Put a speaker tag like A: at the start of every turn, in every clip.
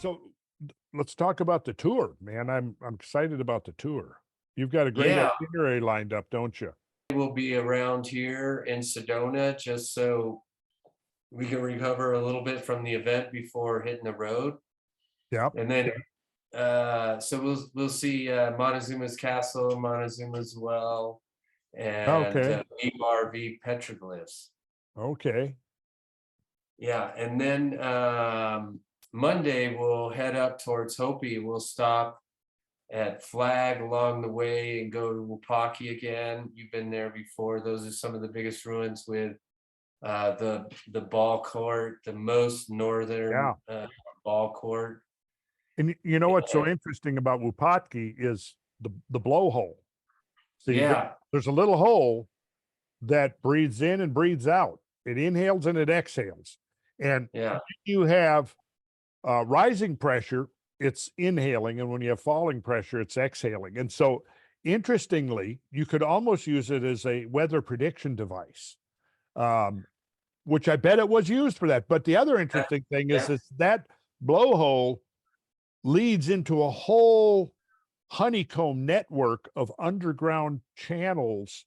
A: So let's talk about the tour, man. I'm excited about the tour. You've got a great
B: Yeah,
A: itinerary lined up, don't you?
B: we'll be around here in Sedona just so we can recover a little bit from the event before hitting the road.
A: Yep.
B: And then so we'll see Montezuma's Castle, Montezuma's Well, and
A: Okay.
B: VRV petroglyphs.
A: Okay.
B: Yeah, and then Monday we'll head up towards Hopi. We'll stop at Flag along the way and go to Wapaki again. You've been there before. Those are some of the biggest ruins with the ball court, the most northern
A: Yeah.
B: ball court.
A: And you know what's so
B: And
A: interesting about Wupatki is the blowhole. See,
B: yeah,
A: there's a little hole that breathes in and breathes out. It inhales and it exhales. And
B: yeah,
A: you have rising pressure, it's inhaling, and when you have falling pressure, it's exhaling. And so, interestingly, you could almost use it as a weather prediction device, um, which I bet it was used for that. But the other
B: yeah,
A: interesting thing
B: yeah,
A: is that blowhole leads into a whole honeycomb network of underground channels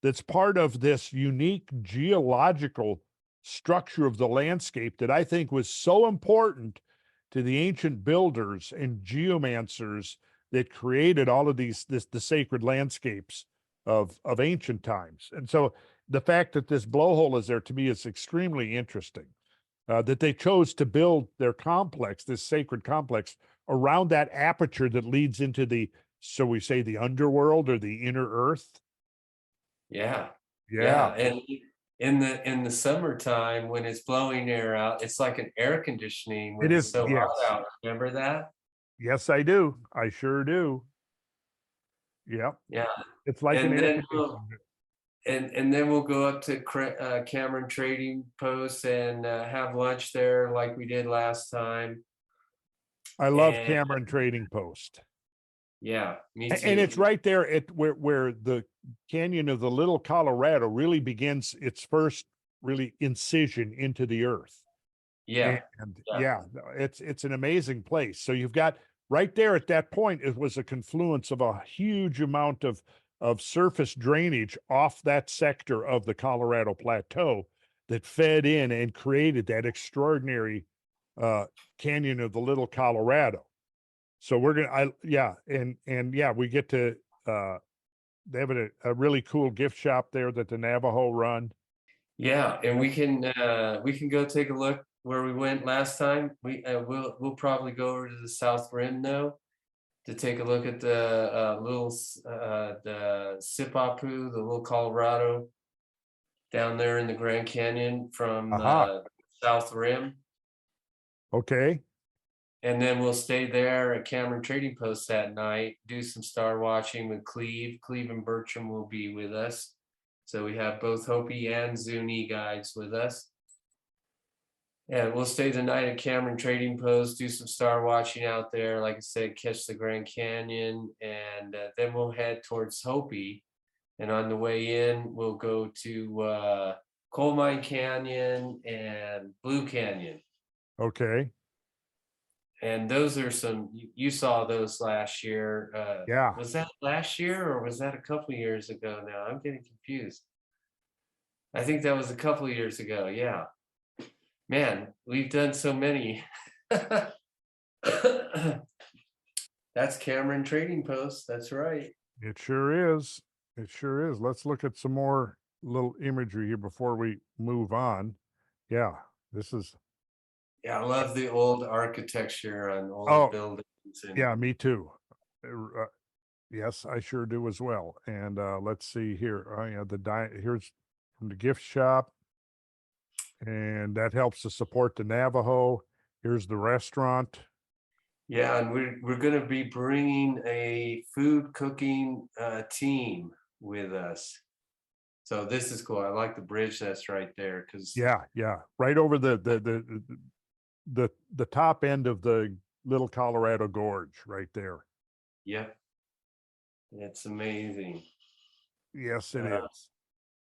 A: that's part of this unique geological structure of the landscape that I think was so important to the ancient builders and geomancers that created all of the sacred landscapes of ancient times. And so the fact that this blowhole is there to me is extremely interesting. That they chose to build their complex, this sacred complex, around that aperture that leads into the, so we say, the underworld or the inner earth.
B: yeah,
A: Yeah,
B: yeah. And in the summertime when it's blowing air out, it's like an air conditioning
A: it
B: when it's
A: is.
B: so hot
A: Yes,
B: out. Remember that?
A: yes, I do. I sure do. Yep,
B: Yeah.
A: it's like an
B: And
A: air
B: then
A: conditioning.
B: then we'll go up to Cameron Trading Post and have lunch there like we did last time.
A: I love
B: And
A: Cameron Trading Post.
B: yeah, me
A: And
B: too.
A: it's right there at where the Canyon of the Little Colorado really begins its first really incision into the earth.
B: Yeah,
A: And
B: yeah,
A: yeah, it's an amazing place. So you've got right there at that point, it was a confluence of a huge amount of surface drainage off that sector of the Colorado Plateau that fed in and created that extraordinary uh canyon of the Little Colorado. So we're gonna yeah, and yeah, we get to they have a really cool gift shop there that the Navajo run.
B: yeah. And we can go take a look where we went last time. We'll probably go over to the South Rim though to take a look at the the Sipapu, the little Colorado down there in the Grand Canyon from
A: Aha.
B: South Rim.
A: Okay.
B: And then we'll stay there at Cameron Trading Post that night, do some star watching with Cleve. Cleve and Bertram will be with us. So we have both Hopi and Zuni guides with us. And we'll stay the night at Cameron Trading Post, do some star watching out there. Like I said, catch the Grand Canyon. And then we'll head towards Hopi. And on the way in, we'll go to Coal Mine Canyon and Blue Canyon.
A: Okay.
B: And those are you saw those last year.
A: Yeah.
B: Was that last year or was that a couple of years ago now? I'm getting confused. I think that was a couple of years ago. Yeah. Man, we've done so many. That's Cameron Trading Post. That's right.
A: It sure is. It sure is. Let's look at some more little imagery here before we move on. Yeah, this is,
B: Yeah, I love the old architecture on old
A: oh,
B: buildings and
A: yeah, me too. Uh, yes, I sure do as well. And let's see here. Oh, yeah, here's from the gift shop, and that helps to support the Navajo. Here's the restaurant.
B: yeah, and we're going to be bringing a food cooking team with us. So this is cool. I like the bridge that's right there because
A: Yeah, yeah, right over the top end of the Little Colorado Gorge, right there.
B: yeah, it's amazing.
A: Yes, it
B: Uh,
A: is.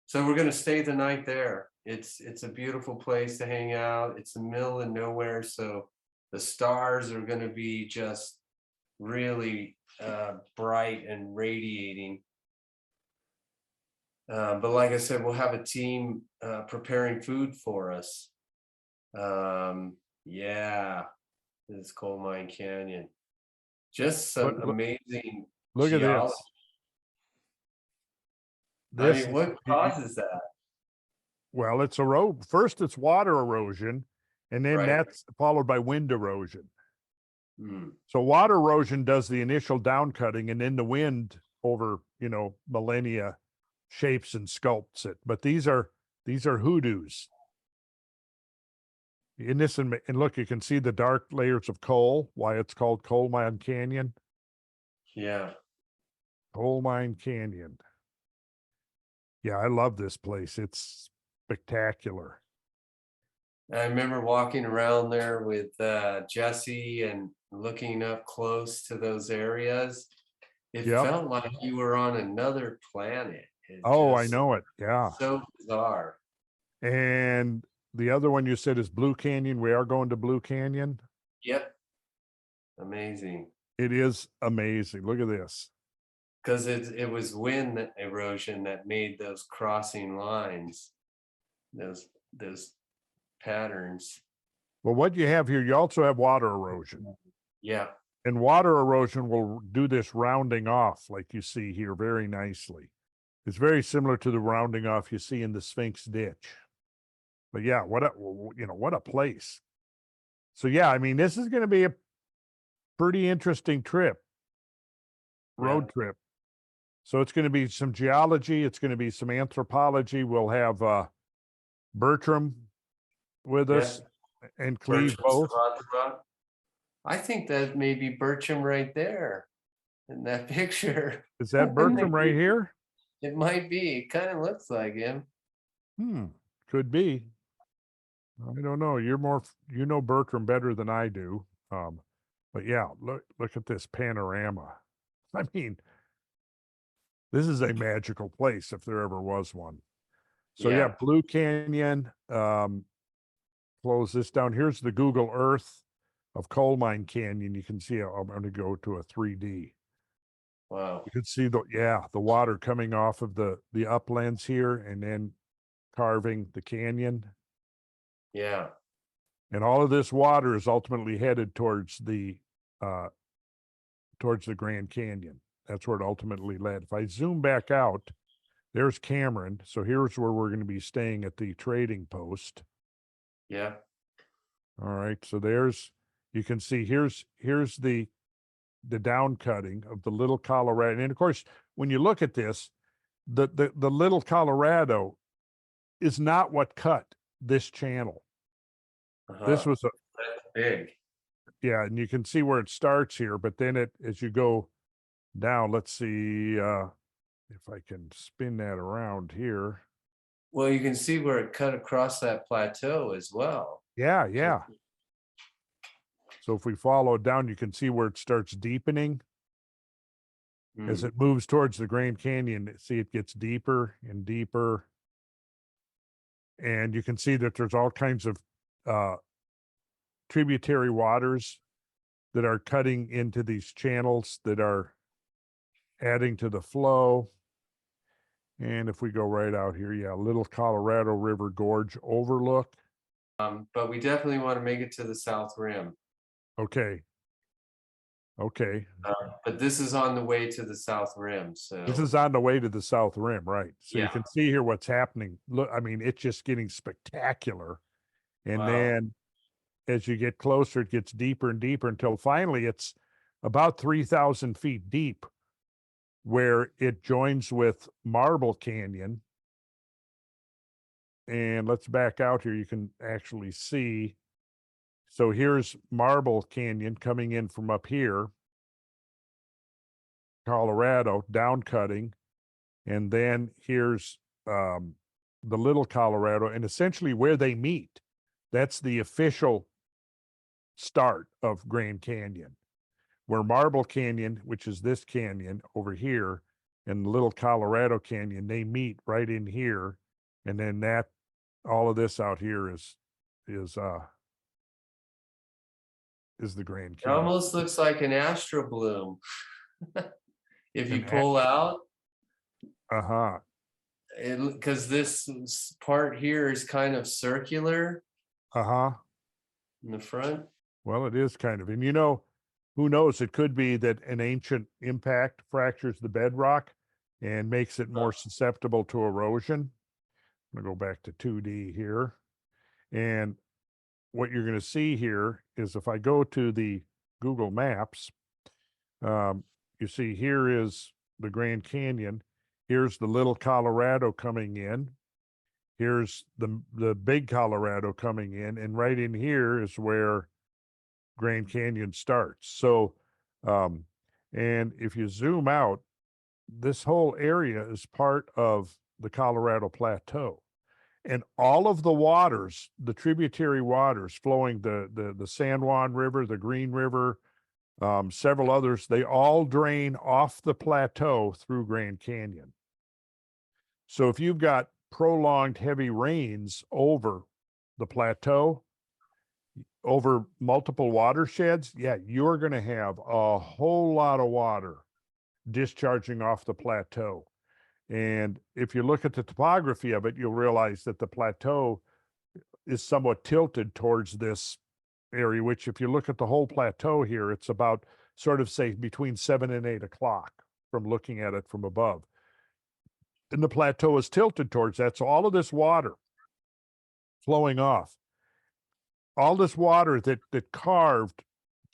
B: so we're gonna stay the night there. It's a beautiful place to hang out. It's the middle of nowhere, so The stars are going to be just really bright and radiating. But like I said, we'll have a team preparing food for us. Yeah, this is Coal Mine Canyon. Just some amazing
A: Look at
B: geology.
A: this.
B: I mean, what causes that?
A: Well, it's first it's water erosion, and then
B: Right.
A: that's followed by wind erosion.
B: Hmm.
A: So water erosion does the initial down cutting, and then the wind over, millennia shapes and sculpts it. But these are hoodoos. In this, and look, you can see the dark layers of coal, why it's called Coal Mine Canyon.
B: Yeah.
A: Coal Mine Canyon. Yeah, I love this place. It's spectacular.
B: I remember walking around there with Jesse and looking up close to those areas. It
A: Yep.
B: felt like you were on another planet.
A: Oh, I know it. Yeah.
B: So bizarre.
A: And the other one you said is Blue Canyon. We are going to Blue Canyon.
B: Yep. Amazing.
A: It is amazing. Look at this.
B: Because it was wind erosion that made those crossing lines, those patterns.
A: Well, what you have here, you also have water erosion.
B: Yeah.
A: And water erosion will do this rounding off, like you see here, very nicely. It's very similar to the rounding off you see in the Sphinx Ditch. But yeah, what a place. So yeah, I mean, this is going to be a pretty interesting trip, road trip. So it's going to be some geology. It's going to be some anthropology. We'll have Bertram with us and Cleve both.
B: I think that may be Bertram right there in that picture.
A: Is that Bertram right here?
B: It might be. It kind of looks like him.
A: Could be. I don't know. You know Bertram better than I do. But yeah, look at this panorama. I mean, this is a magical place if there ever was one. So yeah, Blue Canyon, close this down. Here's the Google Earth of Coal Mine Canyon. You can see, I'm going to go to a 3D.
B: Wow.
A: You can see the water coming off of the uplands here and then carving the canyon.
B: Yeah.
A: And all of this water is ultimately headed towards the Grand Canyon. That's where it ultimately led. If I zoom back out, there's Cameron. So here's where we're going to be staying at the trading post.
B: Yeah.
A: All right. So you can see here's the down cutting of the Little Colorado. And of course, when you look at this, the Little Colorado is not what cut this channel. This was
B: That's big.
A: Yeah, and you can see where it starts here, but then as you go down, let's see if I can spin that around here.
B: Well, you can see where it cut across that plateau as well.
A: Yeah. So if we follow down, you can see where it starts deepening. As it moves towards the Grand Canyon, see it gets deeper and deeper. And you can see that there's all kinds of tributary waters that are cutting into these channels that are adding to the flow. And if we go right out here, Little Colorado River Gorge overlook.
B: But we definitely want to make it to the South Rim.
A: Okay.
B: But this is on the way to the South Rim. So
A: this is on the way to the South Rim, right? So you can see here what's happening. Look, I mean, it's just getting spectacular. And then as you get closer, it gets deeper and deeper until finally it's about 3,000 feet deep, where it joins with Marble Canyon. And let's back out here. You can actually see. So here's Marble Canyon coming in from up here, Colorado, down cutting. And then here's the Little Colorado, and essentially where they meet. That's the official start of Grand Canyon, where Marble Canyon, which is this canyon over here, and Little Colorado Canyon, they meet right in here. And then all of this out here is is the Grand
B: It
A: Canyon.
B: almost looks like an astro bloom. If you
A: An
B: pull out,
A: Uh-huh.
B: because this part here is kind of circular
A: Uh-huh.
B: in the front.
A: Well, it is kind of, and you know, who knows? It could be that an ancient impact fractures the bedrock and makes it more susceptible to erosion. I'm gonna go back to 2D here. And what you're gonna see here is if I go to the Google Maps, um, you see here is the Grand Canyon. Here's the Little Colorado coming in. Here's the Big Colorado coming in, and right in here is where Grand Canyon starts. So, um, and if you zoom out, this whole area is part of the Colorado Plateau. And all of the waters, the tributary waters flowing the San Juan River, the Green River, several others, they all drain off the plateau through Grand Canyon. So if you've got prolonged heavy rains over the plateau, over multiple watersheds, yeah, you're going to have a whole lot of water discharging off the plateau. And if you look at the topography of it, you'll realize that the plateau is somewhat tilted towards this area, which if you look at the whole plateau here, it's about sort of say between 7 and 8 o'clock from looking at it from above. And the plateau is tilted towards that. So all of this water flowing off, all this water that carved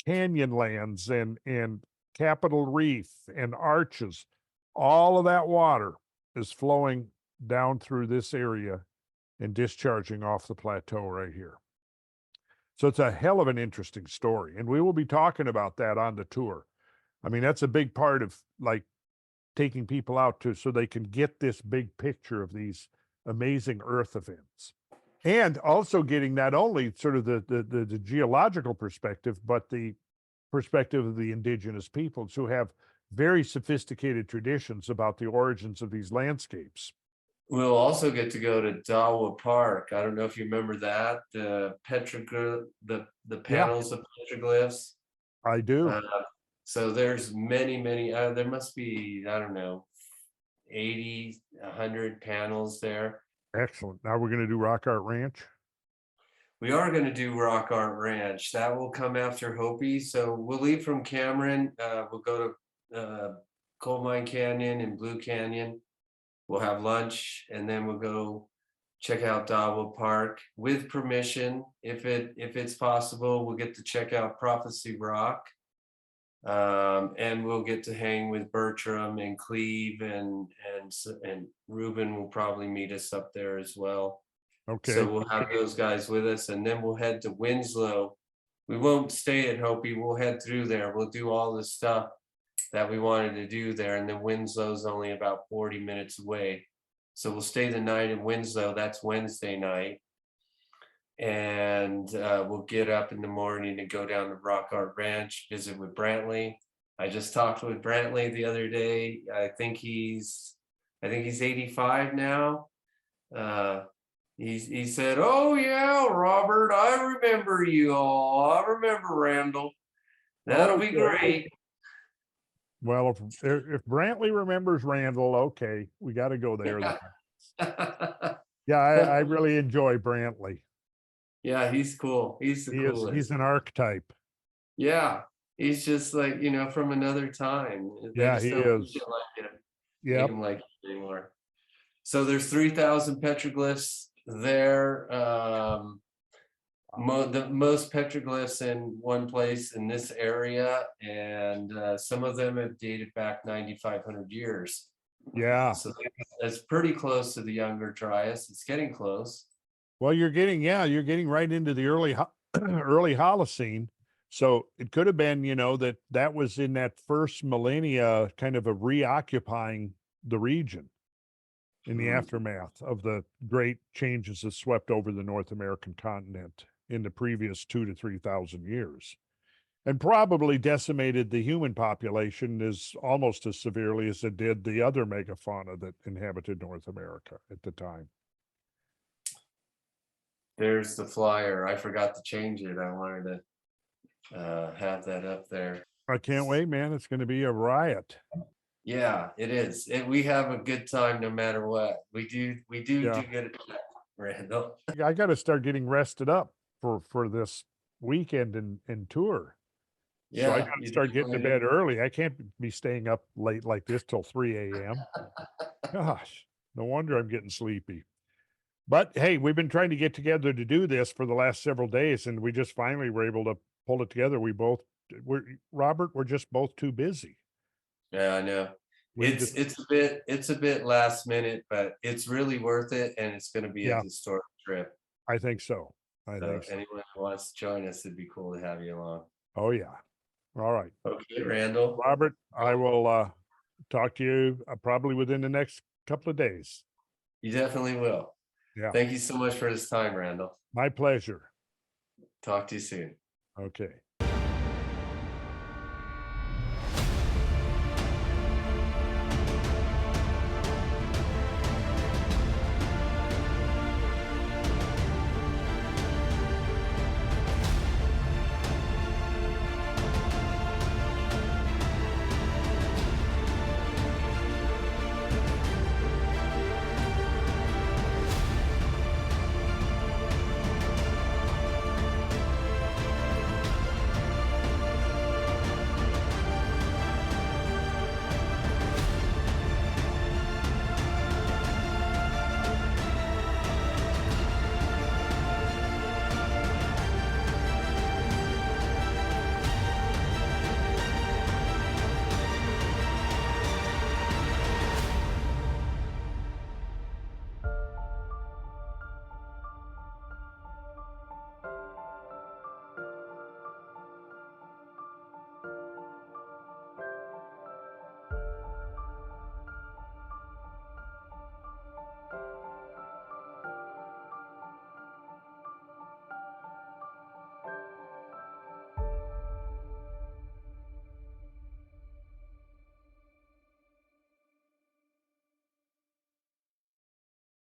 A: canyonlands and Capitol Reef and arches, all of that water is flowing down through this area and discharging off the plateau right here. So it's a hell of an interesting story. And we will be talking about that on the tour. I mean, that's a big part of like taking people out to so they can get this big picture of these amazing earth events. And also getting not only sort of the geological perspective, but the perspective of the indigenous peoples who have very sophisticated traditions about the origins of these landscapes.
B: We'll also get to go to Dawa Park. I don't know if you remember that, the the
A: Yeah,
B: panels of petroglyphs.
A: I do.
B: Uh, so there's many, there must be, I don't know, 80, 100 panels there.
A: Excellent. Now we're going to do Rock Art Ranch.
B: We are going to do Rock Art Ranch. That will come after Hopi. So we'll leave from Cameron. We'll go to Coal Mine Canyon and Blue Canyon. We'll have lunch, and then we'll go check out Dawa Park with permission. If it's possible, we'll get to check out Prophecy Rock. And we'll get to hang with Bertram and Cleve and Ruben will probably meet us up there as well.
A: Okay.
B: So we'll have those guys with us, and then we'll head to Winslow. We won't stay at Hopi. We'll head through there. We'll do all the stuff that we wanted to do there, and then Winslow's only about 40 minutes away. So we'll stay the night in Winslow. That's Wednesday night. And we'll get up in the morning and go down to Rock Art Ranch, visit with Brantley. I just talked with Brantley the other day. I think he's 85 now. He said, "Oh yeah, Robert, I remember you all. I remember Randall. That'll be great."
A: Well, if Brantley remembers Randall, okay, we got to go there. Yeah, I really enjoy Brantley.
B: Yeah, he's cool. He's the coolest.
A: He's an archetype.
B: Yeah, he's just like, from another time.
A: Yeah, he is.
B: Make him like it anymore. So there's 3,000 petroglyphs there. The most petroglyphs in one place in this area, and some of them have dated back 9,500 years.
A: Yeah.
B: So that's pretty close to the Younger Dryas. It's getting close.
A: Well, you're getting right into the early Holocene. So it could have been, that was in that first millennia, kind of a reoccupying the region in the aftermath of the great changes that swept over the North American continent in the previous 2,000 to 3,000 years, and probably decimated the human population as almost as severely as it did the other megafauna that inhabited North America at the time.
B: There's the flyer. I forgot to change it. I wanted to have that up there.
A: I can't wait, man. It's going to be a riot.
B: Yeah, it is. We have a good time no matter what. We do
A: Yeah.
B: good at that, Randall.
A: I got to start getting rested up for this weekend and tour. So I
B: Yeah,
A: got to
B: you
A: start getting to
B: definitely
A: bed early. I can't be staying up late like this till 3 a.m. Gosh, no wonder I'm getting sleepy. But hey, we've been trying to get together to do this for the last several days, and we just finally were able to pull it together. We're just both too busy.
B: Yeah, I know.
A: We just,
B: It's a bit last minute, but it's really worth it, and it's going to be a
A: yeah,
B: historic trip.
A: I think so. I
B: So
A: think so.
B: anyone who wants to join us, it'd be cool to have you along.
A: Oh yeah. All right.
B: Okay, Randall.
A: Robert, I will talk to you probably within the next couple of days.
B: You definitely will.
A: Yeah.
B: Thank you so much for this time, Randall.
A: My pleasure.
B: Talk to you soon.
A: Okay.